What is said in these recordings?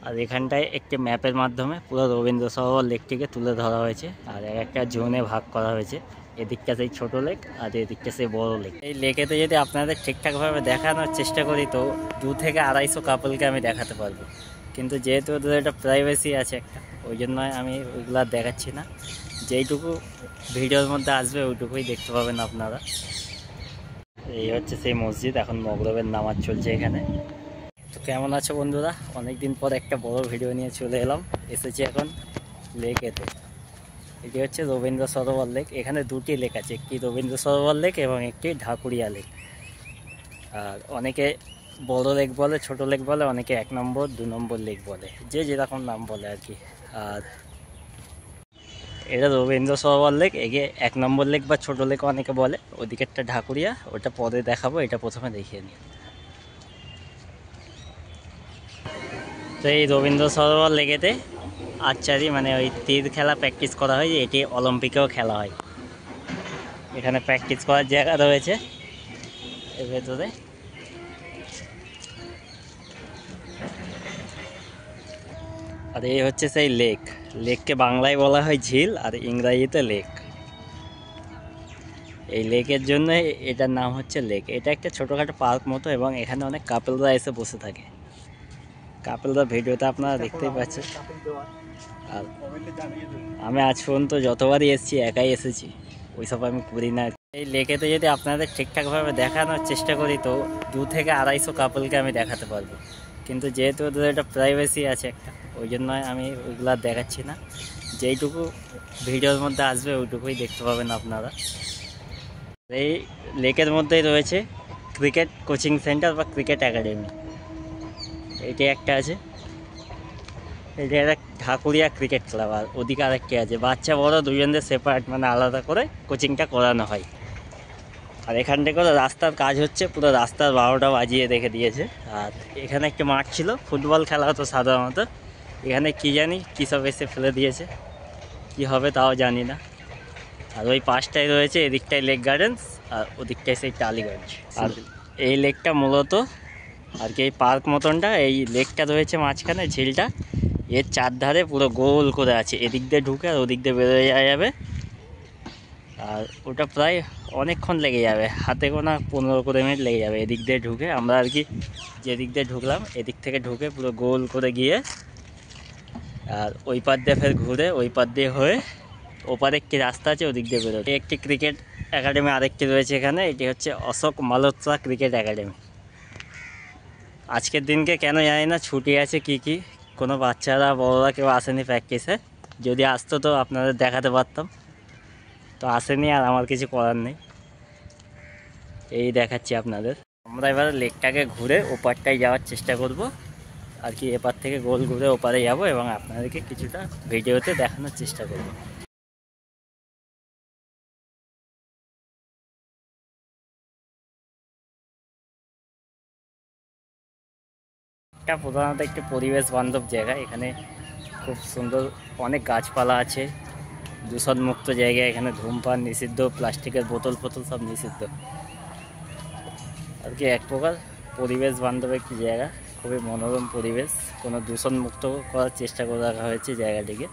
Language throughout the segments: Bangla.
আর এখানটায় একটি ম্যাপের মাধ্যমে পুরো রবীন্দ্র সরোবর লেকটিকে তুলে ধরা হয়েছে আর একটা জোনে ভাগ করা হয়েছে। এদিকটা সেই ছোটো লেক আর এদিকটা সেই বড় লেক। এই লেকেতে যদি আপনাদের ঠিকঠাকভাবে দেখানোর চেষ্টা করি তো 200 থেকে 250 কাপলকে আমি দেখাতে পারবো, কিন্তু যেহেতু ওদের একটা প্রাইভেসি আছে একটা, ওই জন্য আমি ওইগুলো আর দেখাচ্ছি না। যেইটুকু ভিডিওর মধ্যে আসবে ওইটুকুই দেখতে পাবেন আপনারা। এই হচ্ছে সেই মসজিদ, এখন মগরবের নামাজ চলছে এখানে। তো কেমন আছো বন্ধুরা? অনেক দিন পর একটা বড় ভিডিও নিয়ে চলে এলাম। এসেছি এখন লেকেতে। এটি হচ্ছে রবীন্দ্র সরোবর লেক। এখানে দুটি লেক আছে, একটি রবীন্দ্র সরোবর লেক এবং একটি ঢাকুরিয়া লেক। আর অনেকে বড় লেক বলে, ছোট লেক বলে, অনেকে 1 নম্বর 2 নম্বর লেক বলে, যে যেরকম নাম বলে আর কি। আর এটা রবীন্দ্র সরোবর লেক, এগে 1 নম্বর লেক বা ছোট লেক অনেকে বলে। ওদিকে একটা ঢাকুরিয়া, ওটা পরে দেখাবো, এটা প্রথমে দেখিয়ে নিই। তো এই রবীন্দ্র সরোবর লেকেতে আর্চারি মানে ওই তীর খেলা প্র্যাকটিস করা হয়, এটি অলিম্পিকেও খেলা হয়। এখানে প্র্যাকটিস করার জায়গা রয়েছে এর ভেতরে। আর এই হচ্ছে সেই লেক। লেককে বাংলায় বলা হয় ঝিল আর ইংরাজিতে লেক। এই লেকের জন্য এটার নাম হচ্ছে লেক। এটা একটা ছোটোখাটো পার্ক মতো এবং এখানে অনেক কাপেলরা এসে বসে থাকে। কাপেলরা ভিডিওতে আপনারা দেখতেই পাচ্ছেন। আর আমি আজ পর্যন্ত যতবারই এসেছি একাই এসেছি, ওইসব আমি করি না। এই লেকেতে যদি আপনাদের ঠিকঠাকভাবে দেখানোর চেষ্টা করি তো 200 থেকে 250 কাপলকে আমি দেখাতে পারবো, কিন্তু যেহেতু ওদের একটা প্রাইভেসি আছে একটা, ওই জন্য আমি ওইগুলো আর দেখাচ্ছি না। যেইটুকু ভিডিওর মধ্যে আসবে ওইটুকুই দেখতে পাবেন আপনারা। এই লেকের মধ্যেই রয়েছে ক্রিকেট কোচিং সেন্টার বা ক্রিকেট একাডেমি। এটি একটা আছে, এটা একটা ঢাকুরিয়া ক্রিকেট ক্লাব। আর ওদিকে আরেকটি আছে, বাচ্চা বড় দুজনদের সেপারেট মানে আলাদা করে কোচিংটা করানো হয়। আর এখান থেকে রাস্তার কাজ হচ্ছে, পুরো রাস্তার 12টা বাজিয়ে রেখে দিয়েছে। আর এখানে একটি মাঠ ছিল, ফুটবল খেলা হতো সাধারণত। এখানে কী জানি কী সব এসে ফেলে দিয়েছে, কি হবে তাও জানি না। আর ওই পাশটায় রয়েছে, এদিকটায় লেক গার্ডেন্স আর ওদিকটায় সেই টালিগঞ্জ। আর এই লেকটা মূলত আর কি এই পার্ক মতনটা, এই লেকটা রয়েছে মাঝখানে ঝিলটা, এর চারধারে পুরো গোল করে আছে। এদিক দিয়ে ঢুকে আর ওদিক দিয়ে বেরোয় যাওয়া যাবে। আর ওটা প্রায় অনেকক্ষণ লেগে যাবে, হাতে গোনা 15-20 মিনিট লেগে যাবে এদিক দিয়ে ঢুকে। আমরা আর কি যেদিক দিয়ে ঢুকলাম এদিক থেকে ঢুকে পুরো গোল করে গিয়ে আর ওই পার দিয়ে ফের ঘুরে ওই পার দিয়ে হয়ে ওপারে একটি রাস্তা আছে, ওদিক দিয়ে বেরোতে। একটি ক্রিকেট একাডেমি আরেকটি রয়েছে এখানে, এটি হচ্ছে অশোক মালহোত্রা ক্রিকেট একাডেমি। আজকের দিনকে কেন জানি না ছুটি আছে কি কোনো বাচ্চারা বড়রা কেউ আসেনি প্র্যাকটিসে। যদি আসতো তো আপনাদের দেখাতে পারতাম, তো আসেনি আর আমার কিছু করার নেই। এই দেখাচ্ছি আপনাদের। আমরা এবার লেকটাকে ঘুরে ওপারটায় যাওয়ার চেষ্টা করব আর কি। এপার থেকে গোল ঘুরে ওপারে যাব এবং আপনাদেরকে কিছুটা ভিডিওতে দেখানোর চেষ্টা করব। এটা প্রধানত একটি পরিবেশ বান্ধব জায়গা। এখানে খুব সুন্দর অনেক গাছপালা আছে, দূষণমুক্ত জায়গা। এখানে ধূমপান নিষিদ্ধ, প্লাস্টিকের বোতল ফোতল সব নিষিদ্ধ আর কি। এক প্রকার পরিবেশ বান্ধব একটি জায়গা, খুবই মনোরম পরিবেশ। কোনো দূষণমুক্ত করার চেষ্টা করে রাখা হয়েছে জায়গাটিকে।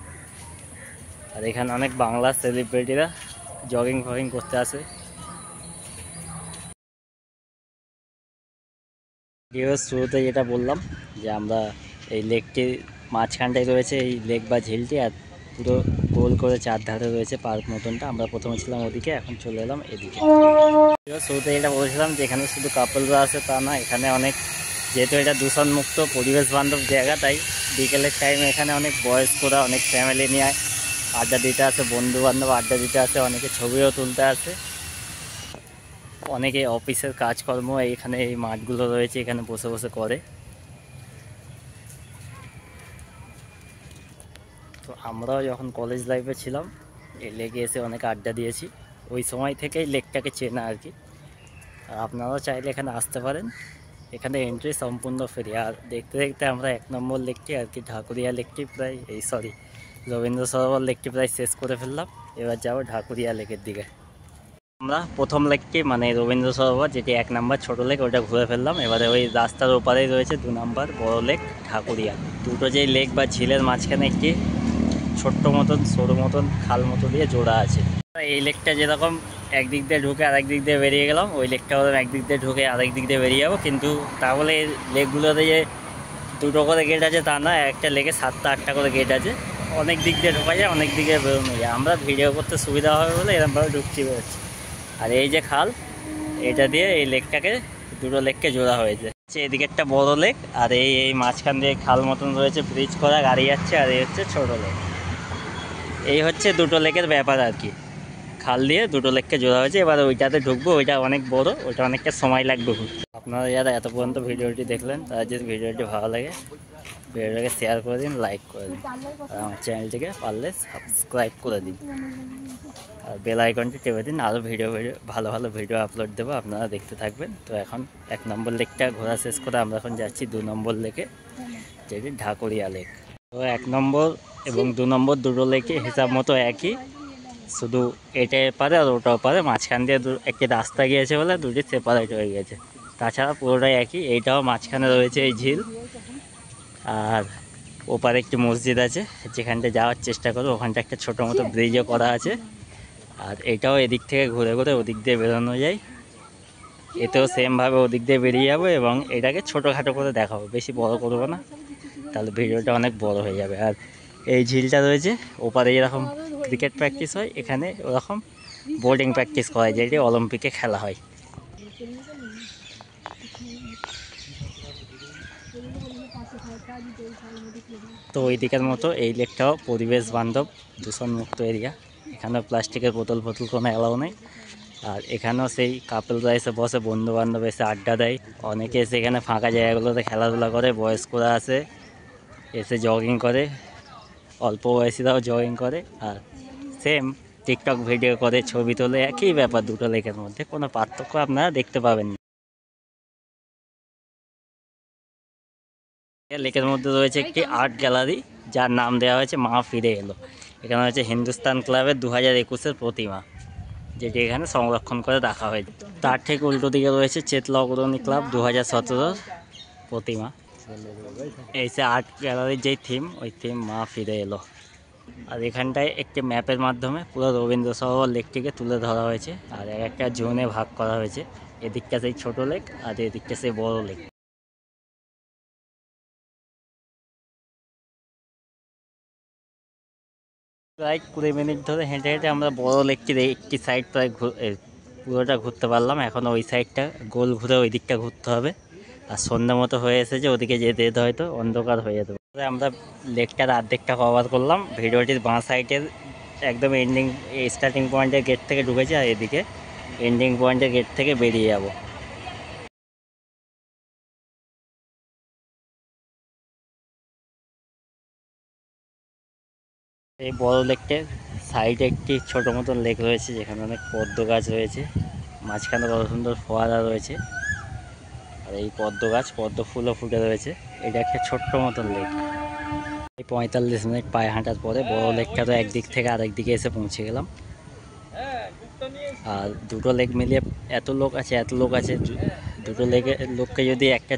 আর এখানে অনেক বাংলা সেলিব্রিটিরা জগিং ফগিং করতে আসে। ভিডিওর শুরুতে যেটা বললাম যে আমরা এই লেকটির মাঝখানটায় রয়েছে এই লেক বা ঝিলটি, আর পুরো গোল করে চারধারে রয়েছে পার্ক মতনটা। আমরা প্রথমে ছিলাম ওদিকে, এখন চলে এলাম এদিকে। শুরুতে এটা বলেছিলাম যে এখানে শুধু কাপলরা আছে তা না, এখানে অনেক, যেহেতু এটা দূষণমুক্ত পরিবেশ বান্ধব জায়গা, তাই বিকেলের টাইমে এখানে অনেক বয়স্করা অনেক ফ্যামিলি নিয়ে আড্ডা দিতে আসে, বন্ধু বান্ধব আড্ডা দিতে আসে, অনেকে ছবিও তুলতে আসে। অনেকে অফিসের কাজকর্ম এখানে এই মাঠগুলো রয়েছে এখানে বসে বসে করে। তো আমরাও যখন কলেজ লাইফে ছিলাম এই লেকে এসে অনেক আড্ডা দিয়েছি, ওই সময় থেকেই লেকটাকে চেনা আর কি। আর আপনারাও চাইলে এখানে আসতে পারেন, এখানে এন্ট্রি সম্পূর্ণ ফ্রি। আর দেখতে দেখতে আমরা 1 নম্বর লেকটি আর কি ঢাকুরিয়া লেকটি প্রায় রবীন্দ্র সরোবর লেকটি প্রায় শেষ করে ফেললাম। এবার যাবো ঢাকুরিয়া লেকের দিকে। আমরা প্রথম লেকটি মানে রবীন্দ্র সরোবর যেটি 1 নম্বর ছোটো লেক, ওটা ঘুরে ফেললাম। এবারে ওই রাস্তার ওপারেই রয়েছে 2 নম্বর বড় লেক। ঢাকুরিয়া। দুটো যেই লেক বা ঝিলের মাঝখানে একটি ছোট্ট মতন সরু মতন খাল মতো দিয়ে জোড়া আছে। এই লেকটা যেরকম একদিক দিয়ে ঢুকে আরেক দিক দিয়ে বেরিয়ে গেলাম, ওই লেকটা হলাম একদিক দিয়ে ঢুকে আরেক দিক দিয়ে বেরিয়ে যাবো। কিন্তু তাহলে এই লেকগুলোতে যে দুটো করে গেট আছে তা না, একটা লেকে 7টা 8টা করে গেট আছে। অনেক দিক দিয়ে ঢোকা যায়, অনেক দিকে বেরোনো যায়। আমরা ভিডিও করতে সুবিধা হবে বলে এরকমভাবে ঢুকছি বেরোচ্ছি। আর এই যে খাল, এটা দিয়ে এই লেকটাকে দুটো লেককে জোড়া হয়েছে। এদিকে একটা বড় লেক, আর এই মাঝখান দিয়ে খাল মতন রয়েছে, ব্রিজ করা, গাড়ি যাচ্ছে। আর এই হচ্ছে ছোট লেক। এই হচ্ছে দুটো লেকের ব্যাপার আর কি। খাল দিয়ে দুটো লেককে জোড়া হয়েছে। এবার ওইটাতে ঢুকবো, ওইটা অনেক বড়, ওইটা অনেকটা সময় লাগবে ঘুরতে। আপনারা যারা এত পর্যন্ত ভিডিওটি দেখলেন, তারা যদি ভিডিওটি ভালো লাগে ভিডিওটাকে শেয়ার করে দিন, লাইক করে দিন, আর আমার চ্যানেলটিকে পারলে সাবস্ক্রাইব করে দিন, আর বেল আইকনটি টেপে দিন। আরও ভালো ভালো ভিডিও আপলোড দেবো, আপনারা দেখতে থাকবেন। তো এখন 1 নম্বর লেকটা ঘোরা শেষ করে আমরা এখন যাচ্ছি 2 নম্বর লেকে, যেটি ঢাকুরিয়া লেক। তো 1 নম্বর এবং 2 নম্বর দুটো লেকে হিসাব মতো একই, শুধু এটা পারে আর ওটাও পারে। মাঝখান দিয়ে একটি রাস্তা গিয়েছে বলে দুটি সেপারেট হয়ে গেছে, তাছাড়া পুরোটাই একই। এইটাও মাঝখানে রয়েছে এই ঝিল, আর ওপারে একটি মসজিদ আছে যেখানটা যাওয়ার চেষ্টা করো। ওখানটা একটা ছোটো মতো ব্রিজও করা আছে। আর এটাও এদিক থেকে ঘুরে ঘুরে ওদিক দিয়ে বেরোনো যায়। এতেও সেমভাবে ওদিক দিয়ে বেরিয়ে যাবো এবং এটাকে ছোটোখাটো করে দেখাবো, বেশি বড় করবো না, তাহলে ভিডিওটা অনেক বড় হয়ে যাবে। আর এই ঝিলটা রয়েছে, ওপারে যেরকম ক্রিকেট প্র্যাকটিস হয়, এখানে ওরকম বোর্ডিং প্র্যাকটিস করা হয়, যেটি অলিম্পিকে খেলা হয়। তো ওই দিকের মতো এই লেকটাও পরিবেশ বান্ধব, দূষণমুক্ত এরিয়া। এখানেও প্লাস্টিকের বোতল কোনো অ্যালাউ নেই। আর এখানেও সেই কাপলরা এসে বসে, বন্ধু বান্ধব এসে আড্ডা দেয়। অনেকে এসে এখানে ফাঁকা জায়গাগুলোতে খেলাধুলা করে, বয়স্করা আসে এসে জগিং করে, অল্প বয়সীরাও জগিং করে। আর সেম টিকটক ভিডিও করে, ছবি তোলে, একই ব্যাপার। দুটো লেকের মধ্যে কোনো পার্থক্য আপনারা দেখতে পাবেন না। লেকের মধ্যে রয়েছে একটি আর্ট গ্যালারি, যার নাম দেওয়া হয়েছে মা ফিরে এলো। এখানে হচ্ছে হিন্দুস্তান ক্লাবের 2021-এর প্রতিমা, যেটি এখানে সংরক্ষণ করে রাখা হয়েছে। তার ঠিক উল্টো দিকে রয়েছে চেতলা অগ্রণী ক্লাব 2017-র প্রতিমা। এই যে আর্ট গ্যালারির যেই থিম, ওই থিম মা ফিরে এলো। আর এখানটায় একটি ম্যাপের মাধ্যমে পুরো রবীন্দ্র সরোবর লেকটিকে তুলে ধরা হয়েছে, আর একটা জোনে ভাগ করা হয়েছে। এদিকটা সেই ছোটো লেক, আর এদিকটা সেই বড় লেক। প্রায় 20 মিনিট ধরে হেঁটে হেঁটে আমরা বড় লেকটির একটি সাইড প্রায় পুরোটা ঘুরতে পারলাম। এখন ওই সাইডটা গোল ঘুরে ওই দিকটা ঘুরতে হবে। আর সন্ধ্যা মতো হয়ে এসেছে, ওদিকে যেতে যেতে হয়তো অন্ধকার হয়ে যেতে পারে। আমরা লেকটার অর্ধেকটা কভার করলাম। ভিডিওটির বাঁ সাইডের একদম স্টার্টিং পয়েন্টের গেট থেকে ঢুকেছি, আর এদিকে এন্ডিং পয়েন্টের গেট থেকে বেরিয়ে যাব। এই বড় লেকটার সাইডে একটি ছোটো মতন লেক রয়েছে, যেখানে অনেক পদ্ম গাছ রয়েছে, মাঝখানে বড় সুন্দর ফোয়ারা রয়েছে। আর এই পদ্ম ফুলও ফুটে রয়েছে। এটা একটা ছোট্ট মতন লেক। এই 45 মিনিট পায়ে হাঁটার পরে বড় লেকটা তো একদিক থেকে আরেক দিকে এসে পৌঁছে গেলাম। আর দুটো লেক মিলিয়ে এত লোক আছে। দুটো লোককে যদি একটা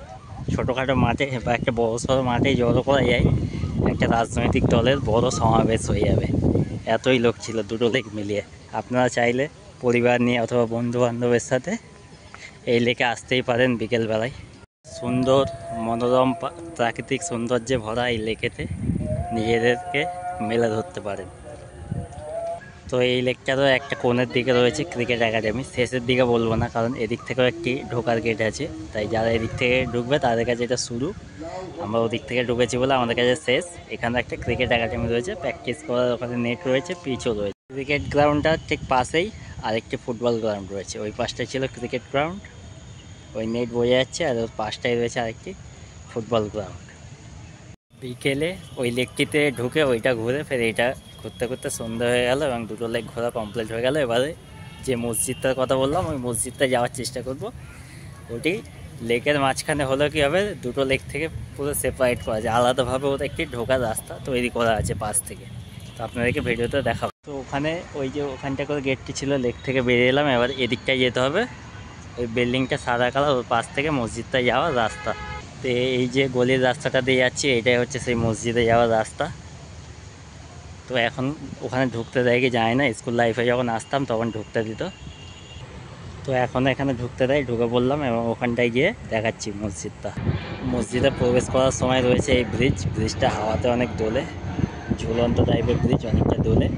ছোটোখাটো মাঠে বা একটা বড় সড়ো মাঠে জড়ো করা যায়, একটা রাজনৈতিক দলের বড় সমাবেশ হয়ে যাবে। এতই লোক ছিল দুটো লেক মিলিয়ে। আপনারা চাইলে পরিবার নিয়ে অথবা বন্ধু বান্ধবের সাথে এই লেকে আসতেই পারেন বিকেলবেলায়। সুন্দর মনোরম প্রাকৃতিক সৌন্দর্যে ভরা এই লেকেতে নিজেদেরকে মেলে ধরতে পারেন। তো এই লেকটারও একটা কোণের দিকে রয়েছে ক্রিকেট একাডেমি। শেষের দিকে বলবো না, কারণ এদিক থেকেও একটি ঢোকার গেট আছে, তাই যারা এদিক থেকে ঢুকবে তাদের কাছে এটা শুরু। আমরা ওদিক থেকে ঢুকেছি বলে আমাদের কাছে শেষ। এখানে একটা ক্রিকেট একাডেমি রয়েছে, প্র্যাকটিস করার ওখানে নেট রয়েছে, পিচও রয়েছে। ক্রিকেট গ্রাউন্ডটার ঠিক পাশেই আরেকটি ফুটবল গ্রাউন্ড রয়েছে। ওই পাশটায় ছিল ক্রিকেট গ্রাউন্ড, ওই নেট বোঝা যাচ্ছে, আর ওর পাশটায় রয়েছে আরেকটি ফুটবল গ্রাউন্ড। বিকেলে ওই লেকটিতে ঢুকে ওইটা ঘুরে ফের এইটা ঘুরতে ঘুরতে সন্ধ্যা হয়ে গেল এবং দুটো লেক ঘোরা কমপ্লিট হয়ে গেল। এবারে যে মসজিদটার কথা বললাম, ওই মসজিদটা যাওয়ার চেষ্টা করব। ওটি লেকের মাঝখানে হলো কী হবে, দুটো লেক থেকে পুরো সেপারেট করা যায়, আলাদাভাবে ওটা একটি ঢোকার রাস্তা তৈরি করা আছে পাশ থেকে। তো আপনাদেরকে ভিডিওতে দেখাবো। তো ওখানে ওই যে ওখানটা করে গেটটি ছিল, লেক থেকে বেরিয়ে এলাম। এবার এদিকটায় যেতে হবে, ওই বিল্ডিংটা সাদা কালার, ওর পাশ থেকে মসজিদটায় যাওয়ার রাস্তা। তো এই যে গলির রাস্তাটা দিয়ে যাচ্ছি, এটাই হচ্ছে সেই মসজিদে যাওয়ার রাস্তা। তো এখন ওখানে ঢুকতে দেয় কি যায় না, স্কুল লাইফে যখন আসতাম তখন ঢুকতে দিত। তো এখন এখানে ঢুকতে দেয়, ঢুকে পড়লাম এবং ওখানটায় গিয়ে দেখাচ্ছি মসজিদটা। মসজিদে প্রবেশ করার সময় রয়েছে এই ব্রিজটা হাওয়াতে অনেক দোলে, ঝুলন্ত টাইপের ব্রিজ, অনেকটা দোলে।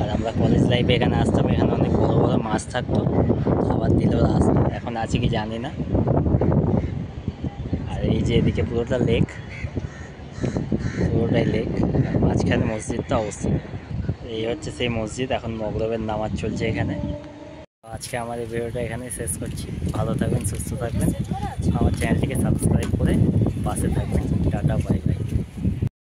আর আমরা কলেজ লাইফে এখানে আসতাম, এখানে অনেক বড় বড় মাছ থাকতো, খাবার দিলেও আসতো, এখন আছে কি জানি না। আর এই যে এদিকে পুরোটা লেক, পুরোটাই লেক, আর মাঝখানে মসজিদটা অবস্থিত। এই হচ্ছে সেই মসজিদ, এখন মগরবের নামাজ চলছে এখানে। আজকে আমার এই ভিডিওটা এখানেই শেষ করছি। ভালো থাকবেন, সুস্থ থাকবেন, আমার চ্যানেলটিকে সাবস্ক্রাইব করে পাশে থাকবেন। Tata, bye bye.